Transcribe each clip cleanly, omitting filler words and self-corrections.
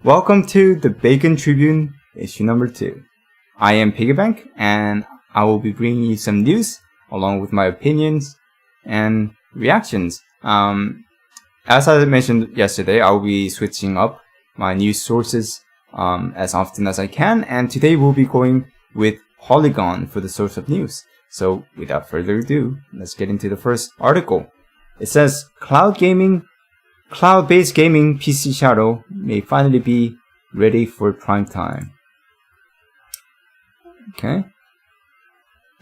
Welcome to the Bacon Tribune, issue number 2. I am PiggyBank, and I will be bringing you some news, along with my opinions and reactions. As I mentioned yesterday, I will be switching up my news sources as often as I can, and today we'll be going with Polygon for the source of news. So, without further ado, let's get into the first article. It says, Cloud-based gaming PC Shadow may finally be ready for prime time. Okay.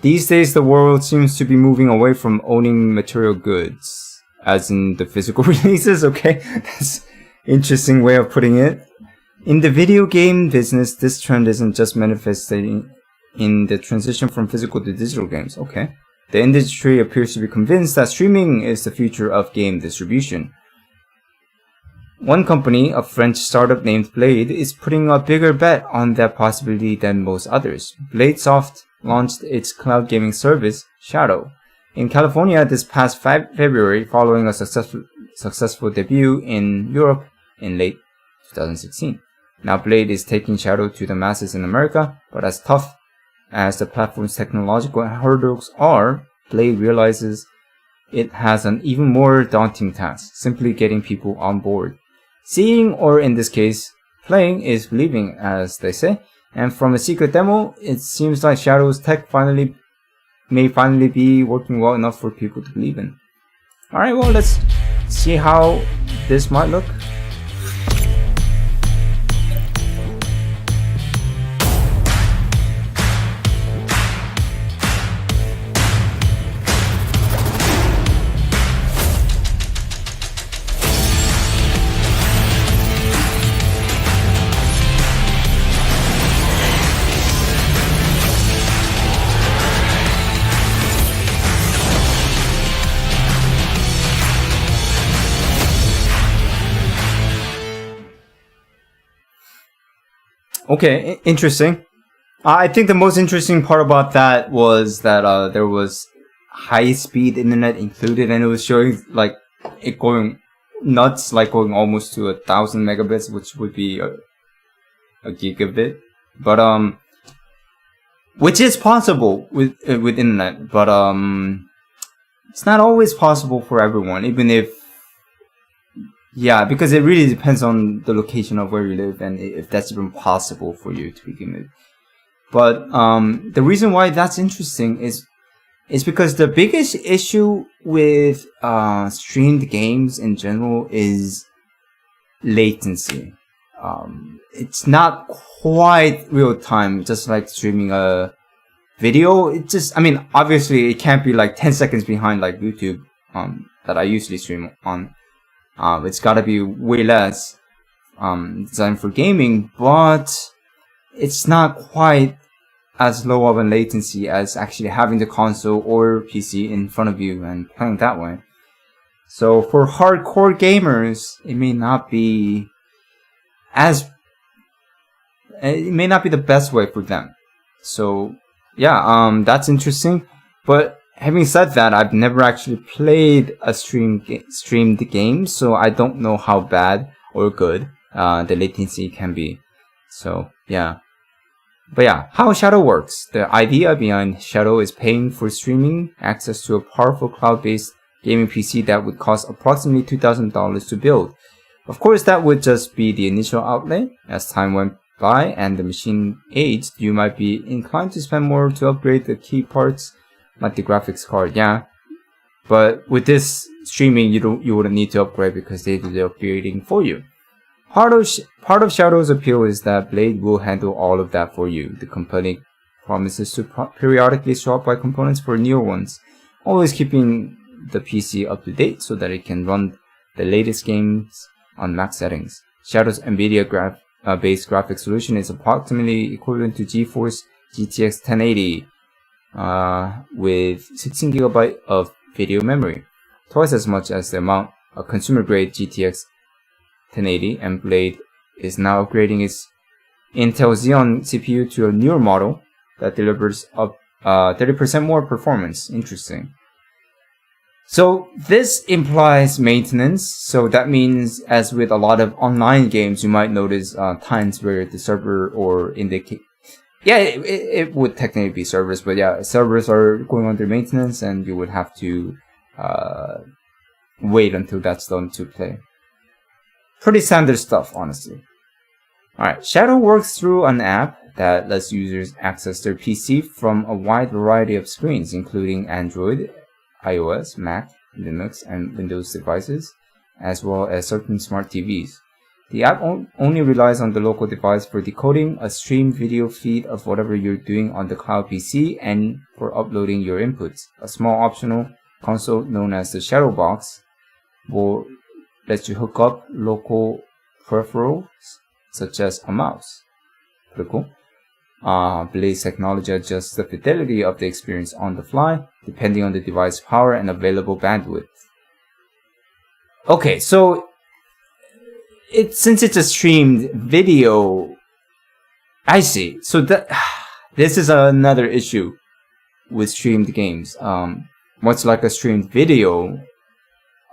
These days, the world seems to be moving away from owning material goods, as in the physical releases. Okay, that's an interesting way of putting it. In the video game business, this trend isn't just manifesting in the transition from physical to digital games. Okay. The industry appears to be convinced that streaming is the future of game distribution. One company, a French startup named Blade, is putting a bigger bet on that possibility than most others. Bladesoft launched its cloud gaming service, Shadow, in California this past February following a successful debut in Europe in late 2016. Now Blade is taking Shadow to the masses in America, but as tough as the platform's technological hurdles are, Blade realizes it has an even more daunting task, simply getting people on board. Seeing, or in this case, playing, is believing, as they say, and from a secret demo, it seems like Shadow's tech may finally be working well enough for people to believe in. Alright, well, let's see how this might look. Okay, interesting. I think the most interesting part about that was that there was high-speed internet included, and it was showing like it going nuts, like going almost to 1,000 megabits, which would be a gigabit. But which is possible with internet, but it's not always possible for everyone, even if. Yeah, because it really depends on the location of where you live and if that's even possible for you to begin with. But the reason why that's interesting is because the biggest issue with streamed games in general is latency. It's not quite real time, just like streaming a video. It just, I mean, obviously it can't be like 10 seconds behind like YouTube that I usually stream on. It's gotta be way less designed for gaming, but it's not quite as low of a latency as actually having the console or PC in front of you and playing that way. So for hardcore gamers, it may not be the best way for them. So yeah, that's interesting. But having said that, I've never actually played a streamed game, so I don't know how bad or good the latency can be. So, yeah. But yeah, how Shadow works. The idea behind Shadow is paying for streaming access to a powerful cloud-based gaming PC that would cost approximately $2,000 to build. Of course, that would just be the initial outlay. As time went by and the machine aged, you might be inclined to spend more to upgrade the key parts, like the graphics card, yeah. But with this streaming, you wouldn't need to upgrade because they do the upgrading for you. Part of Shadow's appeal is that Blade will handle all of that for you. The company promises to periodically swap by components for newer ones, always keeping the PC up to date so that it can run the latest games on max settings. Shadow's NVIDIA based graphics solution is approximately equivalent to GeForce GTX 1080. With 16GB of video memory, twice as much as the amount a consumer-grade GTX 1080, and Blade is now upgrading its Intel Xeon CPU to a newer model that delivers up 30% more performance. Interesting. So this implies maintenance. So that means, as with a lot of online games, you might notice times where the server or it would technically be servers, but yeah, servers are going under maintenance, and you would have to wait until that's done to play. Pretty standard stuff, honestly. Alright, Shadow works through an app that lets users access their PC from a wide variety of screens, including Android, iOS, Mac, Linux, and Windows devices, as well as certain smart TVs. The app only relies on the local device for decoding a stream video feed of whatever you're doing on the cloud PC and for uploading your inputs. A small optional console known as the Shadow Box will let you hook up local peripherals such as a mouse. Pretty cool. Blaze technology adjusts the fidelity of the experience on the fly, depending on the device power and available bandwidth. Okay, so since it's a streamed video, I see. So this is another issue with streamed games. Much like a streamed video,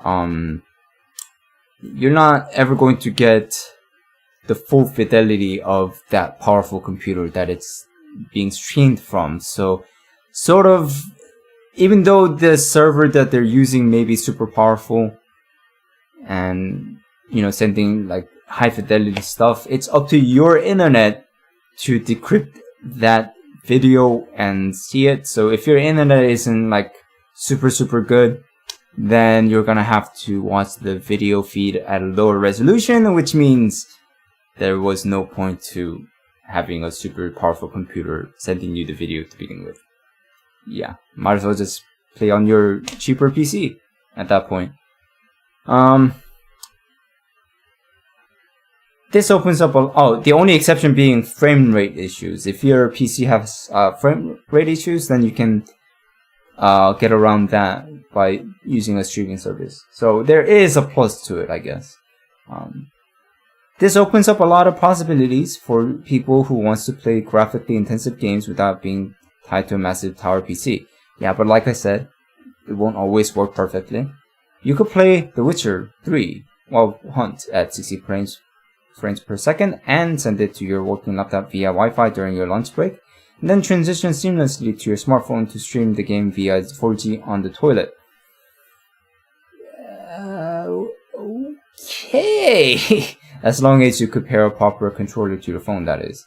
you're not ever going to get the full fidelity of that powerful computer that it's being streamed from. So sort of, even though the server that they're using may be super powerful and, you know, sending like high fidelity stuff, it's up to your internet to decrypt that video and see it. So if your internet isn't like super good, then you're gonna have to watch the video feed at a lower resolution, which means there was no point to having a super powerful computer sending you the video to begin with. Yeah, might as well just play on your cheaper PC at that point. This opens up the only exception being frame rate issues. If your PC has frame rate issues, then you can get around that by using a streaming service. So there is a plus to it, I guess. This opens up a lot of possibilities for people who wants to play graphically intensive games without being tied to a massive tower PC. Yeah, but like I said, it won't always work perfectly. You could play The Witcher 3 Wild Hunt at 60 frames per second and send it to your working laptop via Wi-Fi during your lunch break, and then transition seamlessly to your smartphone to stream the game via 4G on the toilet. Okay. As long as you could pair a proper controller to your phone, that is.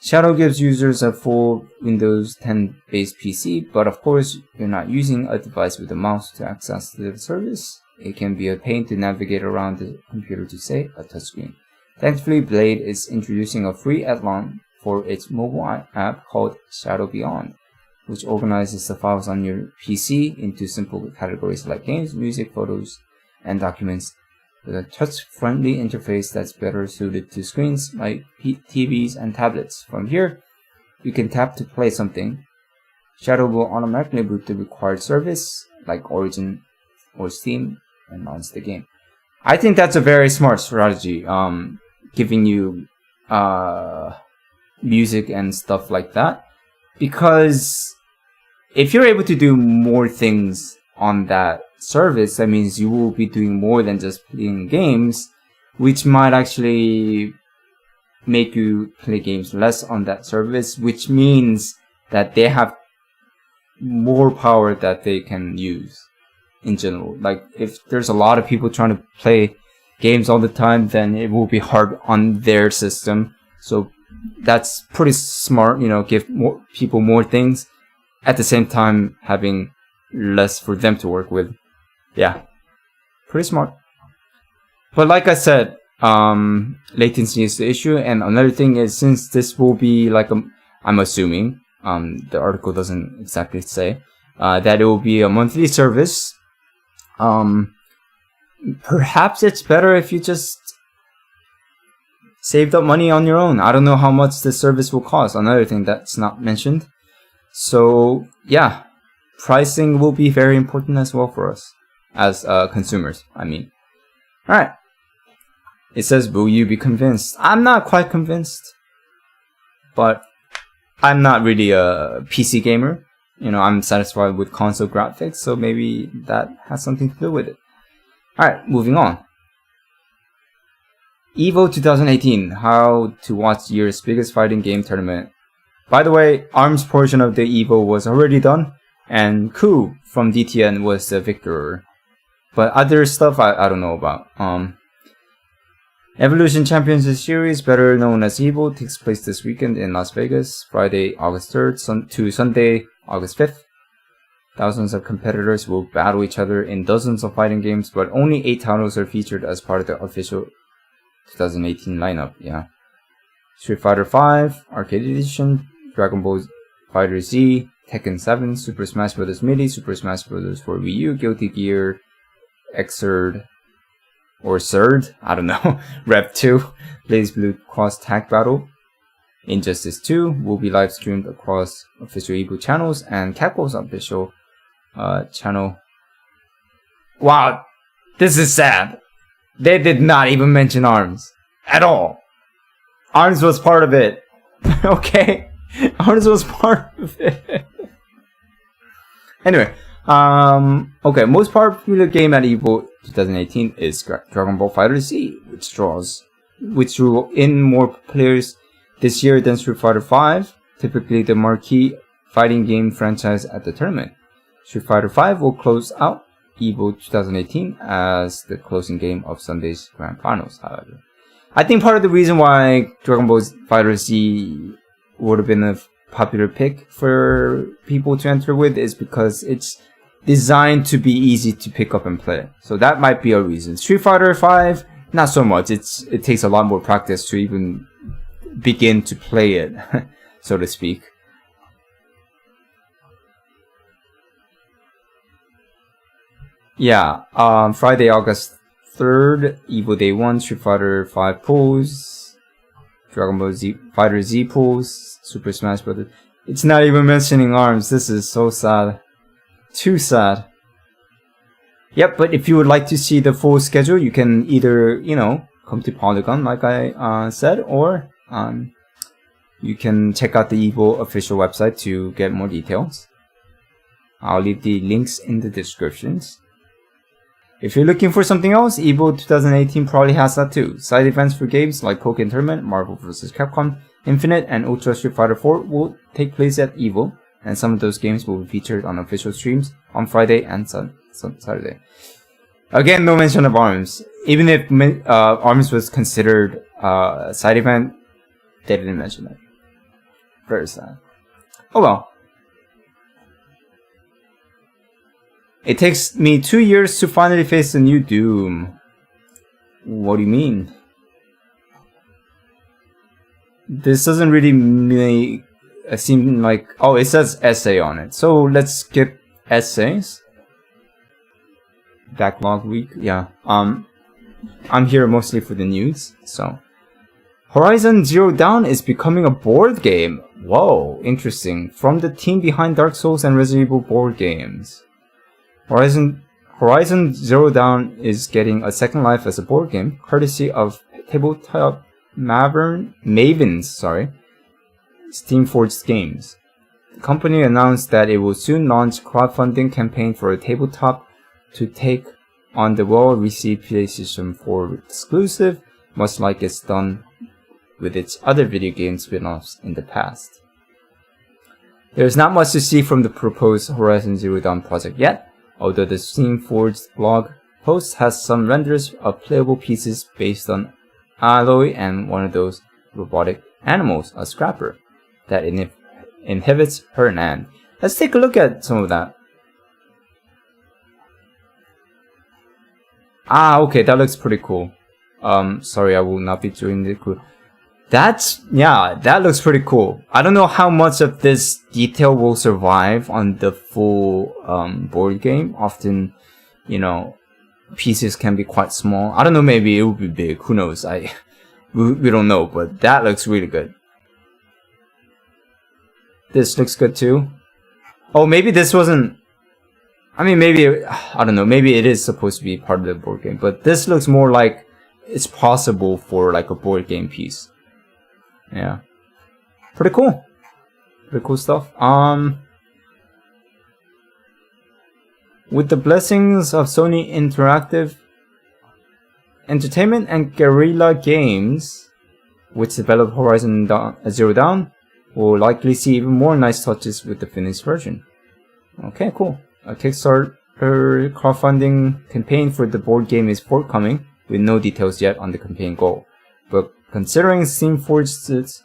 Shadow gives users a full Windows 10 based PC, but of course, you're not using a device with a mouse to access the service. It can be a pain to navigate around the computer to, say, a touchscreen. Thankfully, Blade is introducing a free add-on for its mobile app called Shadow Beyond, which organizes the files on your PC into simple categories like games, music, photos, and documents, with a touch-friendly interface that's better suited to screens like TVs and tablets. From here, you can tap to play something. Shadow will automatically boot the required service, like Origin or Steam, and launch the game. I think that's a very smart strategy, giving you music and stuff like that, because if you're able to do more things on that service, that means you will be doing more than just playing games, which might actually make you play games less on that service, which means that they have more power that they can use in general. Like, if there's a lot of people trying to play games all the time, then it will be hard on their system. So that's pretty smart, you know, give more people more things, at the same time having less for them to work with. Yeah, pretty smart. But like I said, latency is the issue. And another thing is, since this will be like I'm assuming, the article doesn't exactly say, that it will be a monthly service. Perhaps it's better if you just saved up money on your own. I don't know how much the service will cost. Another thing that's not mentioned. So yeah, pricing will be very important as well for us as consumers, I mean. Alright. It says, will you be convinced? I'm not quite convinced, but I'm not really a PC gamer. you know, I'm satisfied with console graphics, so maybe that has something to do with it. Alright, moving on. EVO 2018, how to watch the year's biggest fighting game tournament. By the way, ARM's portion of the EVO was already done, and Ku from DTN was the victor. But other stuff I don't know about. Evolution Championship Series, better known as EVO, takes place this weekend in Las Vegas, Friday, August 3rd to Sunday, August 5th. Thousands of competitors will battle each other in dozens of fighting games, but only 8 titles are featured as part of the official 2018 lineup. Yeah, Street Fighter V, Arcade Edition, Dragon Ball Fighter Z, Tekken 7, Super Smash Bros. Melee, Super Smash Bros. For Wii U, Guilty Gear, Xrd, or Xrd, I don't know, Rev 2, Blaze Blue Cross Tag Battle, Injustice 2 will be live streamed across official EVO channels and Capcom's official channel. Wow, this is sad. They did not even mention ARMS at all. ARMS was part of it. Okay, ARMS was part of it. Anyway, okay, most popular game at EVO 2018 is Dragon Ball Fighter Z, which drew in more players this year than Street Fighter V, typically the marquee fighting game franchise at the tournament. Street Fighter V will close out EVO 2018 as the closing game of Sunday's Grand Finals, however. I think part of the reason why Dragon Ball Fighter Z would have been a popular pick for people to enter with is because it's designed to be easy to pick up and play. So that might be a reason. Street Fighter V, not so much. It takes a lot more practice to even begin to play it, so to speak. Yeah, Friday, August 3rd, EVO Day 1, Street Fighter V pools, Dragon Ball Fighter Z pools, Super Smash Bros. It's not even mentioning ARMS. This is so sad. Too sad. Yep, but if you would like to see the full schedule, you can either, you know, come to Polygon like I said, or you can check out the EVO official website to get more details. I'll leave the links in the descriptions. If you're looking for something else, EVO 2018 probably has that too. Side events for games like Pokken Tournament, Marvel vs. Capcom, Infinite, and Ultra Street Fighter 4 will take place at EVO, and some of those games will be featured on official streams on Friday and Saturday. Again, no mention of ARMS. Even if ARMS was considered a side event, they didn't mention it. Very sad. Oh well. It takes me 2 years to finally face the new Doom. What do you mean? This doesn't really make seem like... Oh, it says essay on it. So let's skip essays. Backlog week, yeah. I'm here mostly for the news, so... Horizon Zero Dawn is becoming a board game. Whoa, interesting. From the team behind Dark Souls and Resident Evil board games. Horizon Zero Dawn is getting a second life as a board game, courtesy of tabletop Mavens, Steamforged Games. The company announced that it will soon launch a crowdfunding campaign for a tabletop to take on the well-received PlayStation 4 exclusive, much like it's done with its other video game spin-offs in the past. There is not much to see from the proposed Horizon Zero Dawn project yet, although the Steamforged blog post has some renders of playable pieces based on Aloy and one of those robotic animals, a scrapper, that inhibits her hand. Let's take a look at some of that. Ah, okay, that looks pretty cool. Sorry, I will not be doing the cool. That looks pretty cool. I don't know how much of this detail will survive on the full board game. Often, you know, pieces can be quite small. I don't know, maybe it will be big. Who knows? We don't know, but that looks really good. This looks good too. Oh, maybe this wasn't... I mean, maybe... I don't know. Maybe it is supposed to be part of the board game. But this looks more like it's possible for like a board game piece. Yeah. Pretty cool. Pretty cool stuff. With the blessings of Sony Interactive Entertainment and Guerrilla Games, which developed Horizon Zero Dawn, we'll likely see even more nice touches with the finished version. Okay, cool. A Kickstarter crowdfunding campaign for the board game is forthcoming, with no details yet on the campaign goal. But considering Steamforged's...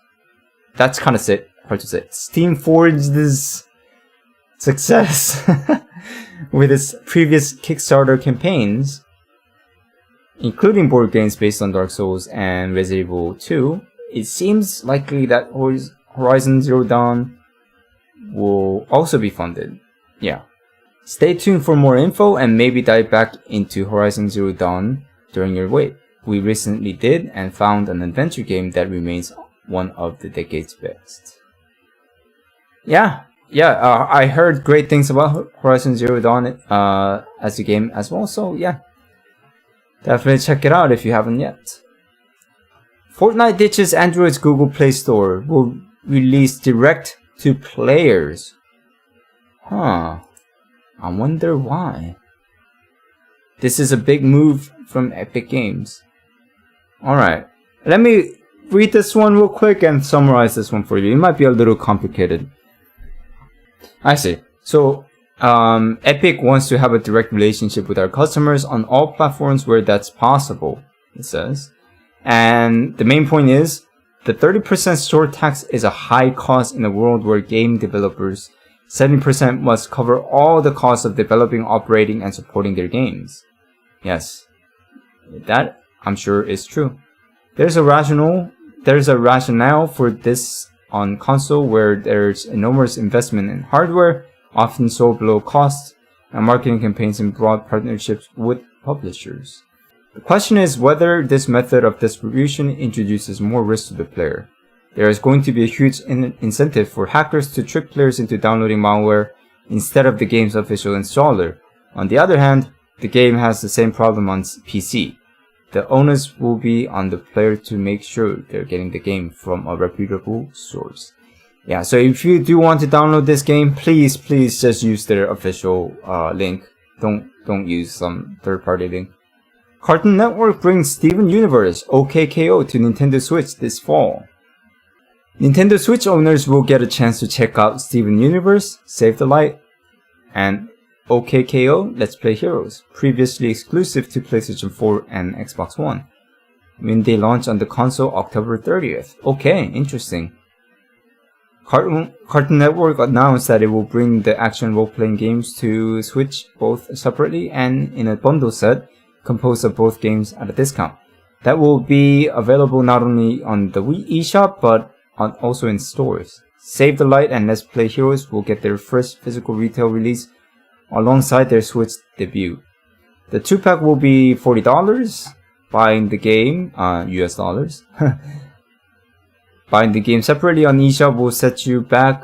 That's kind of hard to say. Steamforged's success with its previous Kickstarter campaigns, including board games based on Dark Souls and Resident Evil 2, it seems likely that Horizon Zero Dawn will also be funded. Yeah. Stay tuned for more info and maybe dive back into Horizon Zero Dawn during your wait. We recently did and found an adventure game that remains one of the decade's best. Yeah, I heard great things about Horizon Zero Dawn as a game as well, so yeah. Definitely check it out if you haven't yet. Fortnite ditches Android's Google Play Store, will release direct to players. Huh. I wonder why. This is a big move from Epic Games. Alright, let me read this one real quick and summarize this one for you. It might be a little complicated. I see. So, Epic wants to have a direct relationship with our customers on all platforms where that's possible, it says. And the main point is, the 30% store tax is a high cost in a world where game developers 70% must cover all the costs of developing, operating, and supporting their games. Yes, that I'm sure is true. There's a rationale for this on console where there's enormous investment in hardware, often sold below cost, and marketing campaigns and broad partnerships with publishers. The question is whether this method of distribution introduces more risk to the player. There is going to be a huge incentive for hackers to trick players into downloading malware instead of the game's official installer. On the other hand, the game has the same problem on PC. The onus will be on the player to make sure they're getting the game from a reputable source. Yeah, so if you do want to download this game, please just use their official link. Don't use some third-party link. Cartoon Network brings Steven Universe OKKO to Nintendo Switch this fall. Nintendo Switch owners will get a chance to check out Steven Universe, Save the Light, and OKKO Let's Play Heroes, previously exclusive to PlayStation 4 and Xbox One, when they launch on the console October 30th. Okay, interesting. Cartoon Network announced that it will bring the action role-playing games to Switch both separately and in a bundle set composed of both games at a discount. That will be available not only on the Wii eShop but also in stores. Save the Light and Let's Play Heroes will get their first physical retail release alongside their Switch debut. The 2-pack will be $40. Buying the game, US dollars. Buying the game separately on eShop will set you back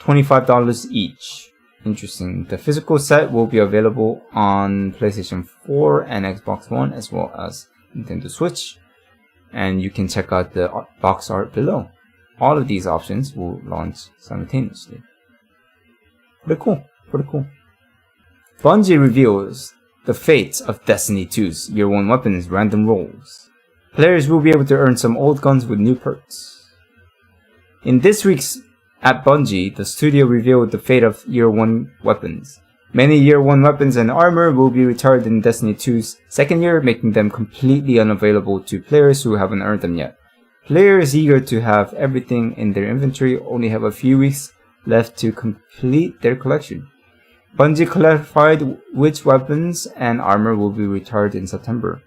$25 each. Interesting. The physical set will be available on PlayStation 4 and Xbox One as well as Nintendo Switch. And you can check out the box art below. All of these options will launch simultaneously. Pretty cool. Bungie reveals the fate of Destiny 2's Year 1 weapons random rolls. Players will be able to earn some old guns with new perks. In this week's at Bungie, the studio revealed the fate of Year 1 weapons. Many Year 1 weapons and armor will be retired in Destiny 2's second year, making them completely unavailable to players who haven't earned them yet. Players eager to have everything in their inventory only have a few weeks left to complete their collection. Bungie clarified which weapons and armor will be retired in September.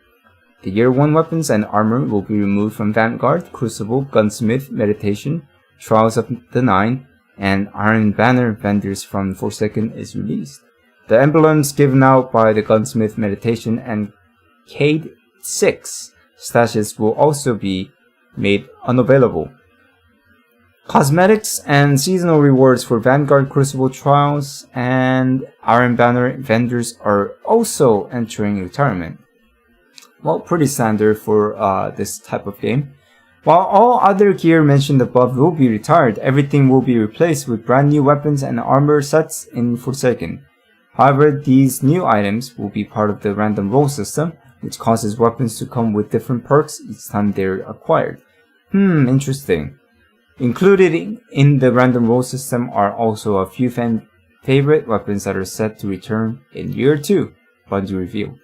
The Year 1 weapons and armor will be removed from Vanguard, Crucible, Gunsmith, Meditation, Trials of the Nine, and Iron Banner vendors from Forsaken is released. The emblems given out by the Gunsmith, Meditation, and Cade 6 stashes will also be made unavailable. Cosmetics and seasonal rewards for Vanguard, Crucible, Trials, and Iron Banner vendors are also entering retirement. Well, pretty standard for this type of game. While all other gear mentioned above will be retired, everything will be replaced with brand new weapons and armor sets in Forsaken. However, these new items will be part of the random roll system, which causes weapons to come with different perks each time they're acquired. Interesting. Included in the random roll system are also a few fan favorite weapons that are set to return in Year 2, Bungie reveal.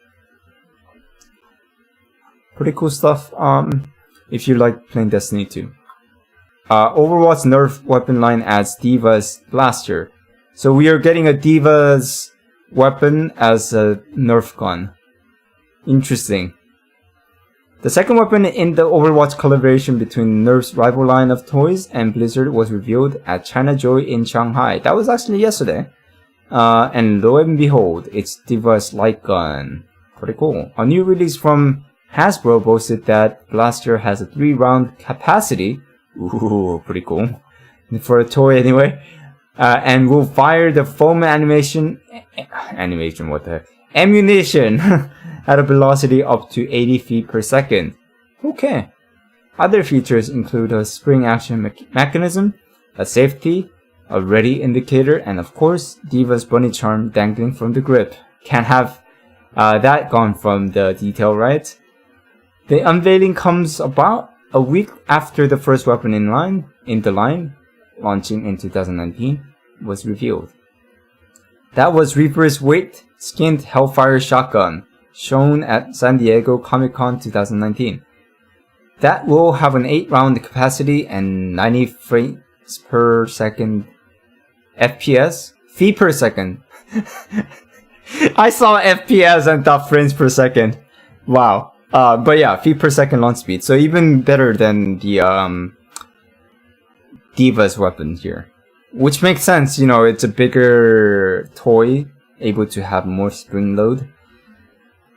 Pretty cool stuff, if you like playing Destiny 2. Overwatch nerf weapon line adds Diva's Blaster. So we are getting a Diva's weapon as a nerf gun. Interesting. The second weapon in the Overwatch collaboration between Nerf's rival line of toys and Blizzard was revealed at China Joy in Shanghai. That was actually yesterday. And lo and behold, it's Diva's light gun. Pretty cool. A new release from Hasbro boasted that Blaster has a 3-round capacity. Ooh, pretty cool. For a toy anyway. And will fire the foam ammunition at a velocity up to 80 feet per second. Okay. Other features include a spring action mechanism, a safety, a ready indicator, and of course, Diva's bunny charm dangling from the grip. Can't have that gone from the detail, right? The unveiling comes about a week after the first weapon in the line, launching in 2019, was revealed. That was Reaper's weight-skinned Hellfire shotgun, shown at San Diego Comic-Con 2019. That will have an 8-round capacity and 90 frames per second FPS? Feet per second. I saw FPS and thought frames per second. Wow. But yeah, feet per second launch speed. So even better than the Diva's weapon here. Which makes sense, you know, it's a bigger toy, able to have more spring load.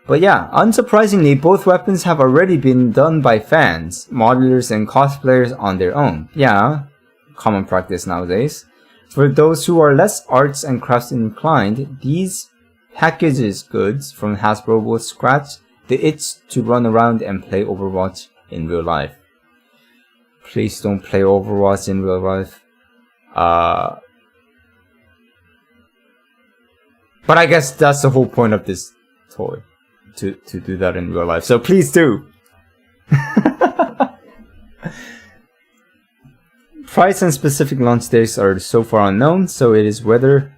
But yeah, unsurprisingly, both weapons have already been done by fans, modelers, and cosplayers on their own. Yeah, common practice nowadays. For those who are less arts and crafts inclined, these packages goods from Hasbro will scratch the itch to run around and play Overwatch in real life. Please don't play Overwatch in real life. But I guess that's the whole point of this toy. To do that in real life. So please do. Price and specific launch dates are so far unknown, so is whether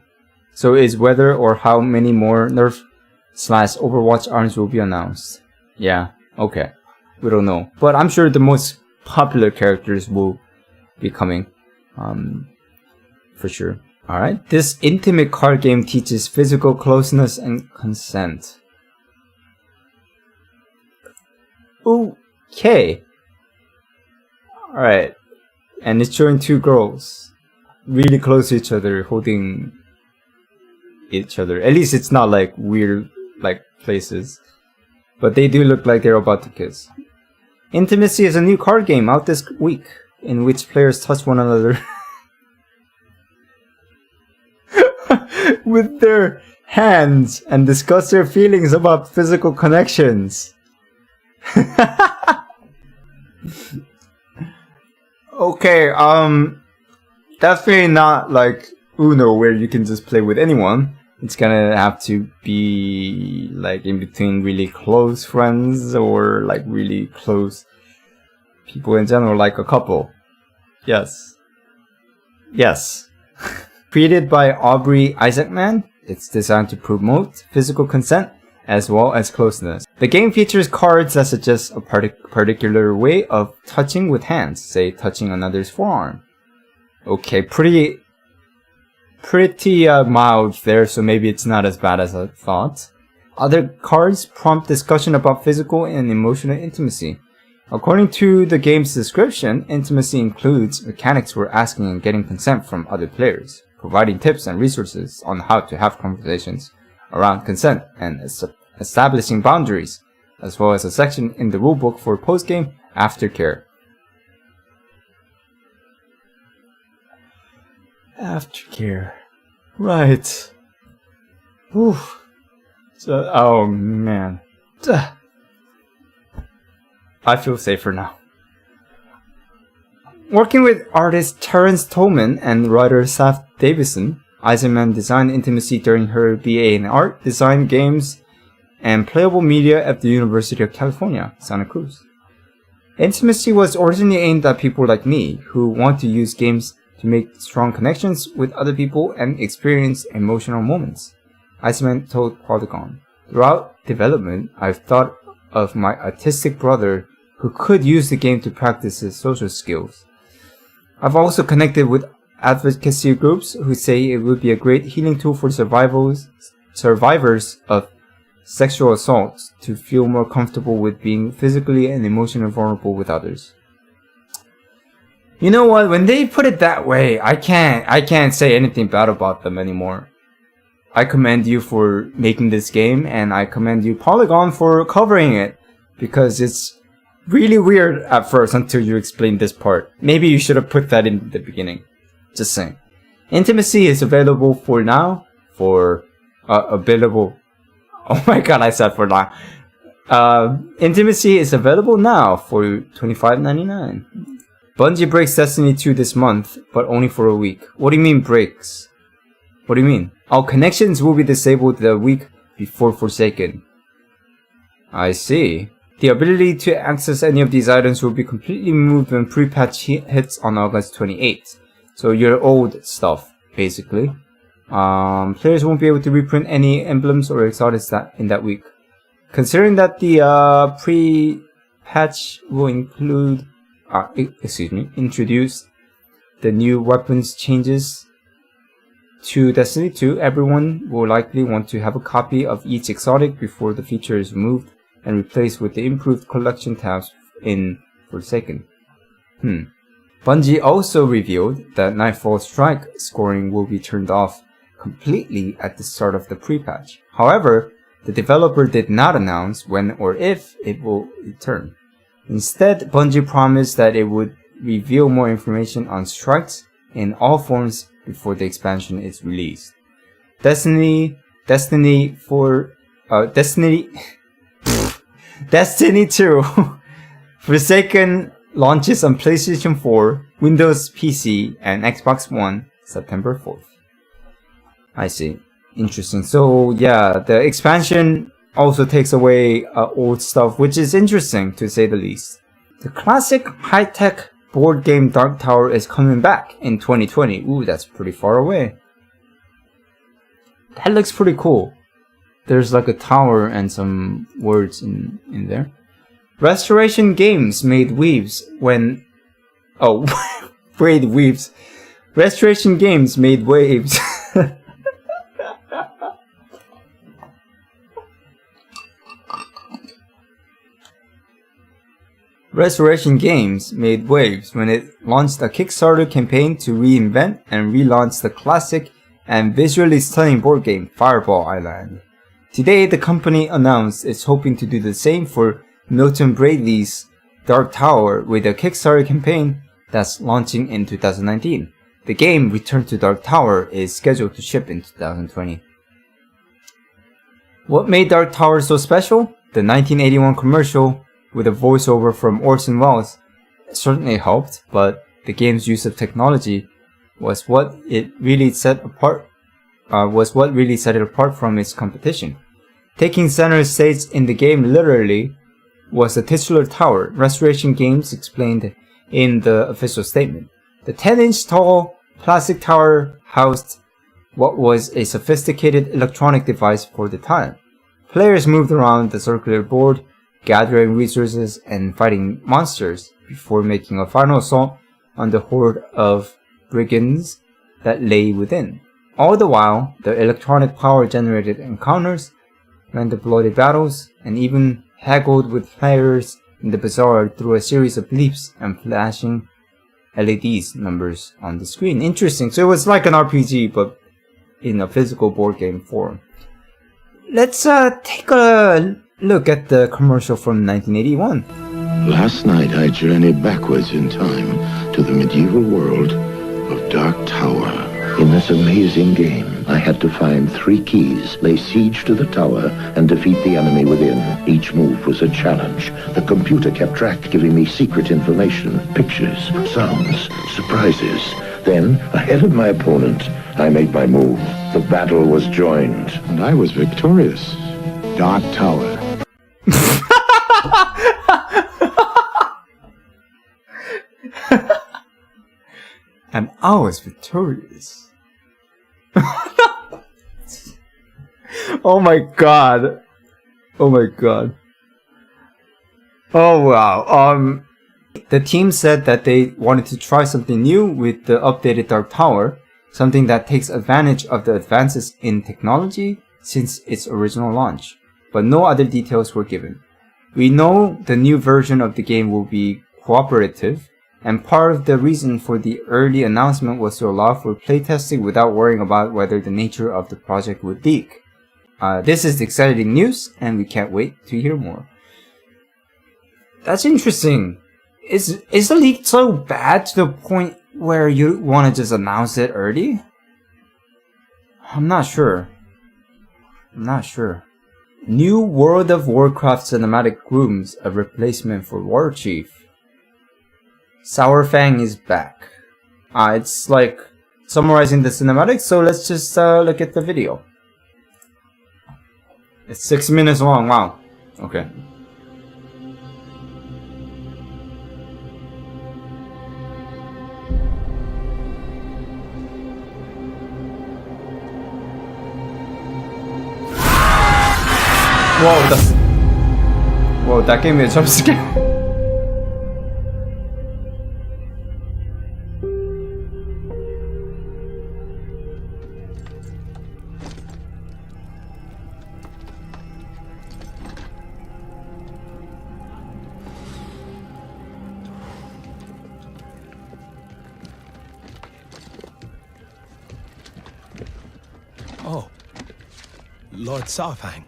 or how many more Nerf/Overwatch arms will be announced. Yeah, okay. We don't know. But I'm sure the most popular characters will be coming. For sure. Alright. This intimate card game teaches physical closeness and consent. Okay. Alright. And it's showing two girls really close to each other, holding each other. At least it's not like weird like places. But they do look like they're about to kiss. Intimacy is a new card game out this week in which players touch one another with their hands and discuss their feelings about physical connections. Okay, definitely not like Uno where you can just play with anyone. It's gonna have to be like in between really close friends or like really close people in general, like a couple. Yes. Yes. Created by Aubrey Isaacman, it's designed to promote physical consent as well as closeness. The game features cards that suggest a particular way of touching with hands, say touching another's forearm. Okay, pretty mild there, so maybe it's not as bad as I thought. Other cards prompt discussion about physical and emotional intimacy. According to the game's description, intimacy includes mechanics for asking and getting consent from other players, providing tips and resources on how to have conversations around consent and establishing boundaries, as well as a section in the rulebook for post-game aftercare. Aftercare. Right. Oof. So, oh man. I feel safer now. Working with artist Terrence Tolman and writer Saf Davison, Eisenman designed Intimacy during her BA in Art, Design, Games, and Playable Media at the University of California, Santa Cruz. Intimacy was originally aimed at people like me who want to use games to make strong connections with other people and experience emotional moments, Eisenman told Polygon. Throughout development, I've thought of my autistic brother who could use the game to practice his social skills. I've also connected with advocacy groups who say it would be a great healing tool for survivors of sexual assault to feel more comfortable with being physically and emotionally vulnerable with others. You know what? When they put it that way, I can't say anything bad about them anymore. I commend you for making this game, and I commend you, Polygon, for covering it, because it's really weird at first until you explain this part. Maybe you should have put that in the beginning. Just saying. Intimacy is available for now, available. Oh my god, I said for now. Intimacy is available now for $25.99. Bungie breaks Destiny 2 this month, but only for a week. What do you mean breaks? What do you mean? All connections will be disabled the week before Forsaken. I see. The ability to access any of these items will be completely removed when pre-patch hits on August 28th. So your old stuff, basically. Players won't be able to reprint any emblems or exotics in that week. Considering that the pre-patch will introduce the new weapons changes to Destiny 2, everyone will likely want to have a copy of each exotic before the feature is removed and replaced with the improved collection tabs in Forsaken. Bungie also revealed that Nightfall Strike scoring will be turned off completely at the start of the pre-patch. However, the developer did not announce when or if it will return. Instead, Bungie promised that it would reveal more information on strikes in all forms before the expansion is released. Destiny 2 Forsaken launches on PlayStation 4, Windows PC, and Xbox One September 4th. I see. Interesting. So yeah, the expansion also takes away old stuff, which is interesting to say the least. The classic high-tech board game Dark Tower is coming back in 2020. Ooh, that's pretty far away. That looks pretty cool. There's like a tower and some words in there. Restoration Games made waves when... Oh, made waves. Restoration Games made waves. Restoration Games made waves when it launched a Kickstarter campaign to reinvent and relaunch the classic and visually stunning board game Fireball Island. Today, the company announced it's hoping to do the same for Milton Bradley's Dark Tower with a Kickstarter campaign that's launching in 2019. The game, Return to Dark Tower, is scheduled to ship in 2020. What made Dark Tower so special? The 1981 commercial with a voiceover from Orson Welles certainly helped, but the game's use of technology was what really set it apart from its competition. Taking center stage in the game literally was the titular tower, Restoration Games explained in the official statement. The 10-inch tall plastic tower housed what was a sophisticated electronic device for the time. Players moved around the circular board, gathering resources and fighting monsters before making a final assault on the horde of brigands that lay within. All the while, the electronic power generated encounters, ran the bloody battles, and even haggled with players in the bazaar through a series of leaps and flashing LEDs numbers on the screen. Interesting. So it was like an RPG, but in a physical board game form. Let's take a look at the commercial from 1981. Last night I journeyed backwards in time to the medieval world of Dark Tower. In this amazing game, I had to find 3 keys, lay siege to the tower, and defeat the enemy within. Each move was a challenge. The computer kept track, giving me secret information, pictures, sounds, surprises. Then, ahead of my opponent, I made my move. The battle was joined. And I was victorious. Dark Tower. And I was victorious. Oh my god. Oh my god. Oh wow. The team said that they wanted to try something new with the updated Dark Tower, something that takes advantage of the advances in technology since its original launch, but no other details were given. We know the new version of the game will be cooperative, and part of the reason for the early announcement was to allow for playtesting without worrying about whether the nature of the project would leak. This is exciting news, and we can't wait to hear more. That's interesting. Is the leak so bad to the point where you want to just announce it early? I'm not sure. New World of Warcraft cinematic grooms a replacement for War Chief. Sour Fang is back. It's like summarizing the cinematics, so let's just look at the video. It's 6 minutes long, wow. Okay. Whoa, that gave me a jump scare. Oh, Lord Sarfang.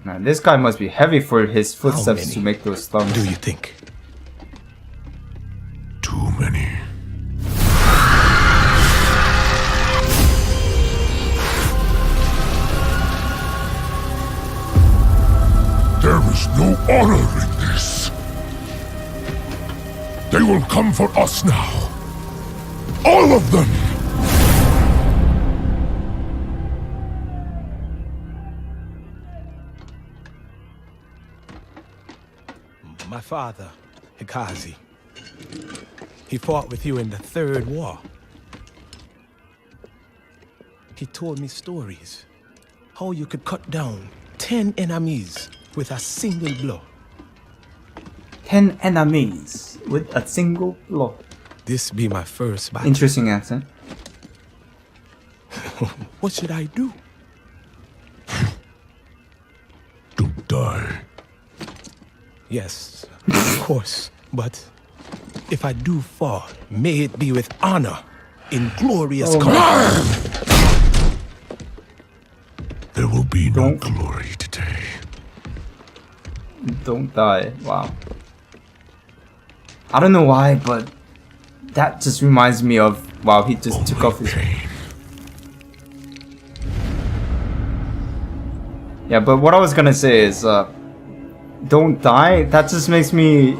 Man, this guy must be heavy for his footsteps to make those thumps. Do you think? Too many. There is no honor in this. They will come for us now. All of them! My father, Hikazi. He fought with you in the Third War. He told me stories. How you could cut down 10 enemies with a single blow. 10 enemies with a single blow. This be my first battle. Interesting accent. What should I do? Don't die. Yes, of course. But if I do fall, may it be with honor in glorious combat. There will be no glory today. Don't die. Wow. I don't know why, but that just reminds me of, wow, he just took off his... pain. Yeah, but what I was gonna say is, don't die. That just makes me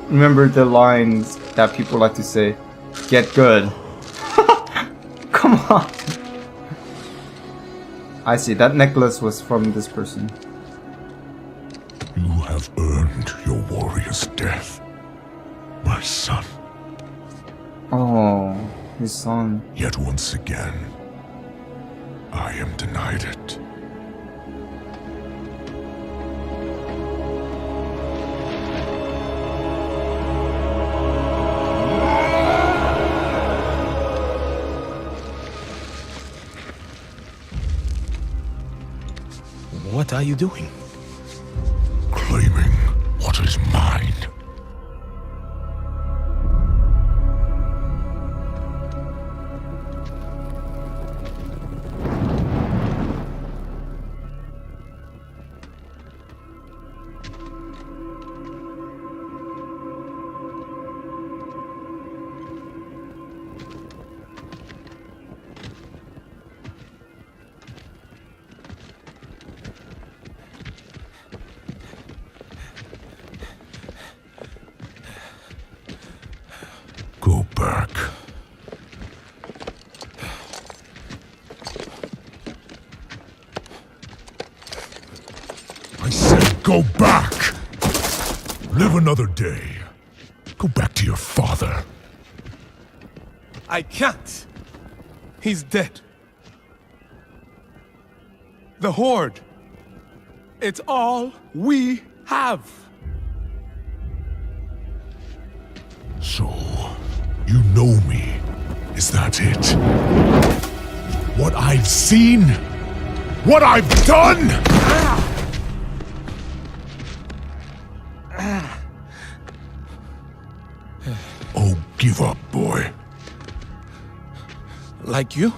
remember the lines that people like to say. Get good. Come on. I see, that necklace was from this person. You have earned your warrior's death, my son. Oh, his son. Yet once again, I am denied it. What are you doing? Claiming what is mine. Go back! Live another day. Go back to your father. I can't. He's dead. The Horde. It's all we have. So, you know me. Is that it? What I've seen? What I've done? Oh, give up, boy. Like you?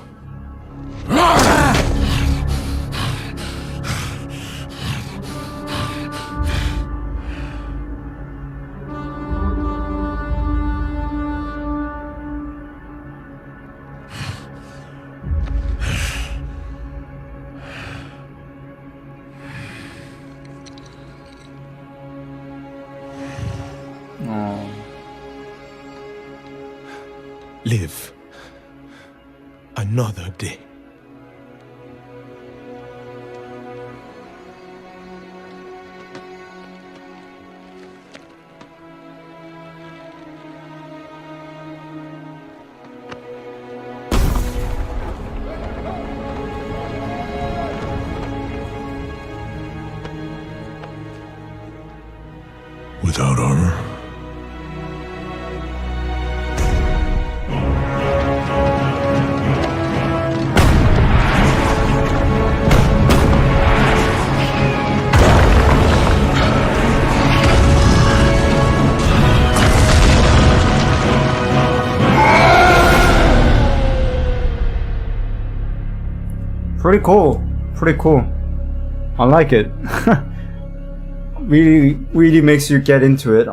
Oh. Live another day. Without armor? Pretty cool. Pretty cool. I like it. Really makes you get into it.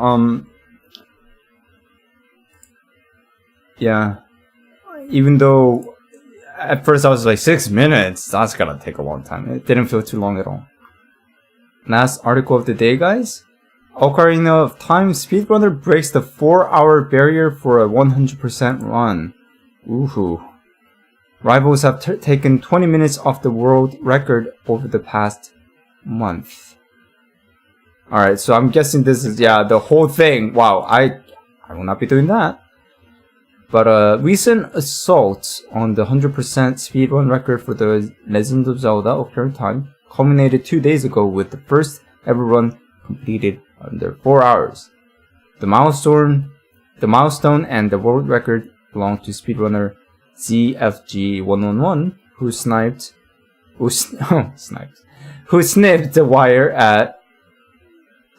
Yeah. Even though at first I was like 6 minutes, that's gonna take a long time. It didn't feel too long at all. Last article of the day, guys. Ocarina of Time speedrunner breaks the 4-hour barrier for a 100% run. Woohoo. Rivals have taken 20 minutes off the world record over the past month. Alright, so I'm guessing this is, yeah, the whole thing. Wow, I will not be doing that. But recent assault on the 100% speedrun record for the Legend of Zelda Ocarina of Time culminated 2 days ago with the first ever run completed under 4 hours. The milestone and the world record belong to speedrunner ZFG111, who snipped the wire at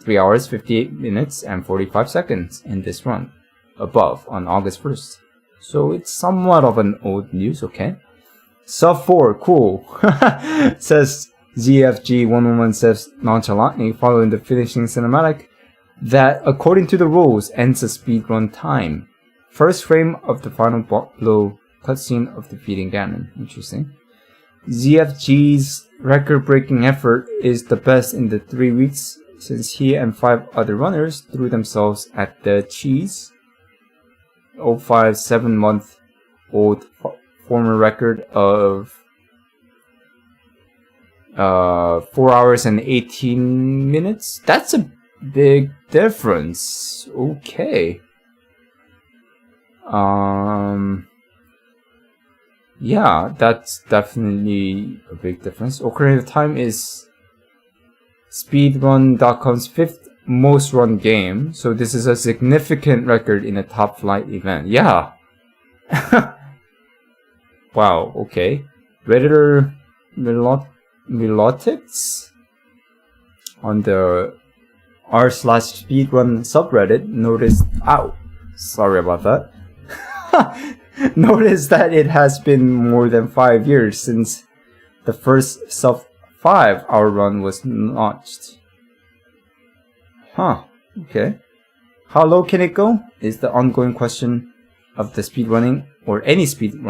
3 hours, 58 minutes, and 45 seconds in this run, above on August 1st. So it's somewhat of an old news, okay? Sub 4, cool. Says ZFG111 says nonchalantly following the finishing cinematic that, according to the rules, ends the speedrun time. First frame of the final blow cutscene of defeating Ganon. Interesting. ZFG's record-breaking effort is the best in the 3 weeks since he and 5 other runners threw themselves at the cheese. 7-month-old former record of 4 hours and 18 minutes. That's a big difference. Okay. Yeah, that's definitely a big difference. Ocarina of Time is speedrun.com's 5th most run game, so this is a significant record in a top flight event. Yeah. Wow, okay. Redditor Milotics on the r/speedrun subreddit noticed, sorry about that. Notice that it has been more than 5 years since the first sub 5-hour run was launched. Huh, okay. How low can it go is the ongoing question of the speedrunning, or any speed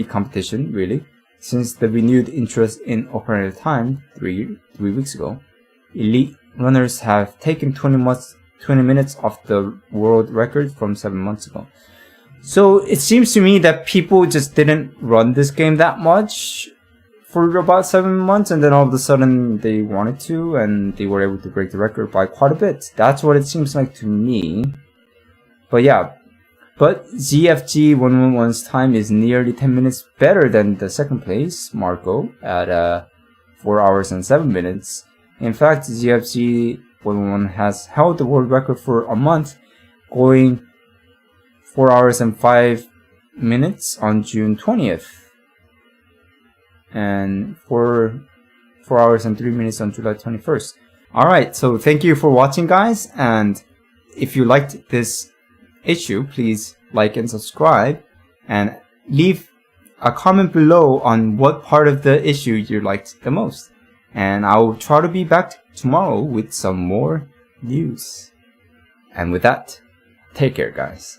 competition, really, since the renewed interest in Ocarina of Time 3 weeks ago. Elite runners have taken 20 minutes off the world record from 7 months ago. So it seems to me that people just didn't run this game that much for about 7 months, and then all of a sudden they wanted to, and they were able to break the record by quite a bit. That's what it seems like to me. But yeah, but ZFG 111's time is nearly 10 minutes better than the second place, Marco, at 4 hours and 7 minutes. In fact, ZFG 111 has held the world record for a month, going 4 hours and 5 minutes on June 20th. And 4 hours and 3 minutes on July 21st. Alright, so thank you for watching, guys. And if you liked this issue, please like and subscribe. And leave a comment below on what part of the issue you liked the most. And I'll try to be back tomorrow with some more news. And with that, take care, guys.